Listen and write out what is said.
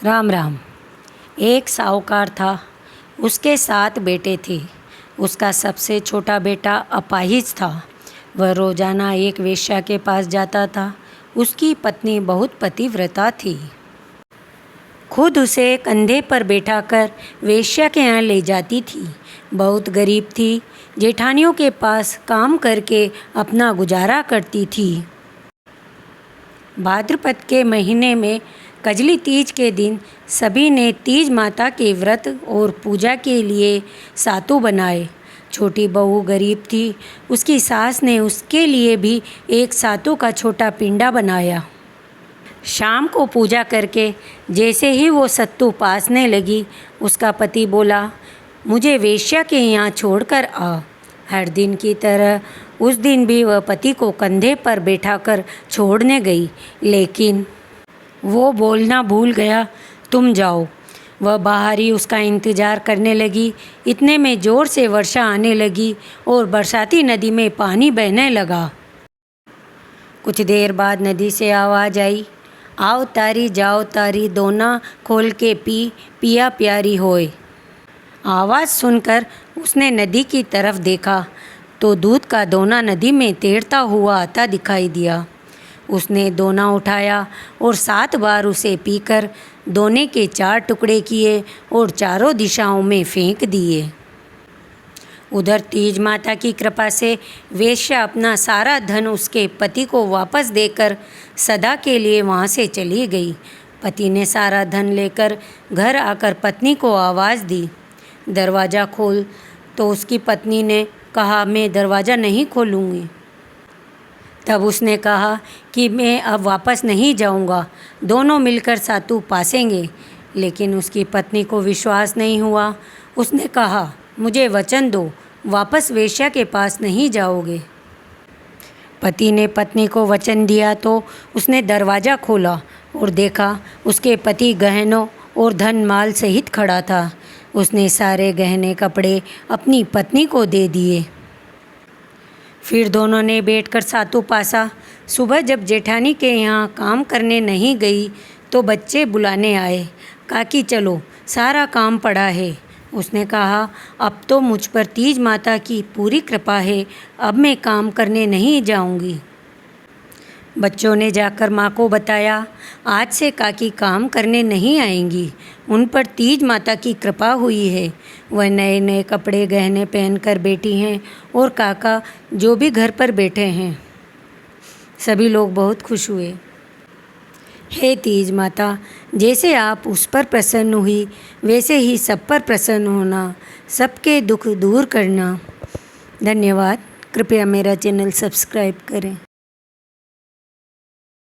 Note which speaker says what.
Speaker 1: राम राम। एक साहूकार था। उसके 7 बेटे थे। उसका सबसे छोटा बेटा अपाहिज था। वह रोज़ाना एक वेश्या के पास जाता था। उसकी पत्नी बहुत पतिव्रता थी। खुद उसे कंधे पर बैठाकर वेश्या के यहाँ ले जाती थी। बहुत गरीब थी। जेठानियों के पास काम करके अपना गुजारा करती थी। भाद्रपद के महीने में कजली तीज के दिन सभी ने तीज माता के व्रत और पूजा के लिए सातु बनाए। छोटी बहू गरीब थी। उसकी सास ने उसके लिए भी एक सातु का छोटा पिंडा बनाया। शाम को पूजा करके जैसे ही वो सत्तू पासने लगी, उसका पति बोला, मुझे वेश्या के यहाँ छोड़कर आ। हर दिन की तरह उस दिन भी वह पति को कंधे पर बैठाकर छोड़ने गई, लेकिन वो बोलना भूल गया, तुम जाओ। वह बाहर ही उसका इंतज़ार करने लगी। इतने में ज़ोर से वर्षा आने लगी और बरसाती नदी में पानी बहने लगा। कुछ देर बाद नदी से आवाज़ आई, आओ तारी जाओ तारी, दोना खोल के पी, पिया प्यारी होए। आवाज़ सुनकर उसने नदी की तरफ देखा तो दूध का दोना नदी में तैरता हुआ आता दिखाई दिया। उसने दोना उठाया और 7 बार उसे पीकर दोने के 4 टुकड़े किए और चारों दिशाओं में फेंक दिए। उधर तीज माता की कृपा से वेश्या अपना सारा धन उसके पति को वापस देकर सदा के लिए वहाँ से चली गई। पति ने सारा धन लेकर घर आकर पत्नी को आवाज़ दी, दरवाज़ा खोल। तो उसकी पत्नी ने कहा, मैं दरवाज़ा नहीं खोलूँगी। तब उसने कहा कि मैं अब वापस नहीं जाऊँगा, दोनों मिलकर सातु पासेंगे। लेकिन उसकी पत्नी को विश्वास नहीं हुआ। उसने कहा, मुझे वचन दो, वापस वेश्या के पास नहीं जाओगे। पति ने पत्नी को वचन दिया तो उसने दरवाज़ा खोला और देखा उसके पति गहनों और धन माल सहित खड़ा था। उसने सारे गहने कपड़े अपनी पत्नी को दे दिए। फिर दोनों ने बैठकर सातु पासा। सुबह जब जेठानी के यहाँ काम करने नहीं गई तो बच्चे बुलाने आए। काकी चलो, सारा काम पड़ा है। उसने कहा, अब तो मुझ पर तीज माता की पूरी कृपा है, अब मैं काम करने नहीं जाऊंगी। बच्चों ने जाकर माँ को बताया, आज से काकी काम करने नहीं आएंगी, उन पर तीज माता की कृपा हुई है। वह नए नए कपड़े गहने पहनकर बैठी हैं और काका जो भी घर पर बैठे हैं। सभी लोग बहुत खुश हुए। हे तीज माता, जैसे आप उस पर प्रसन्न हुई वैसे ही सब पर प्रसन्न होना, सबके दुख दूर करना। धन्यवाद। कृपया मेरा चैनल सब्सक्राइब करें।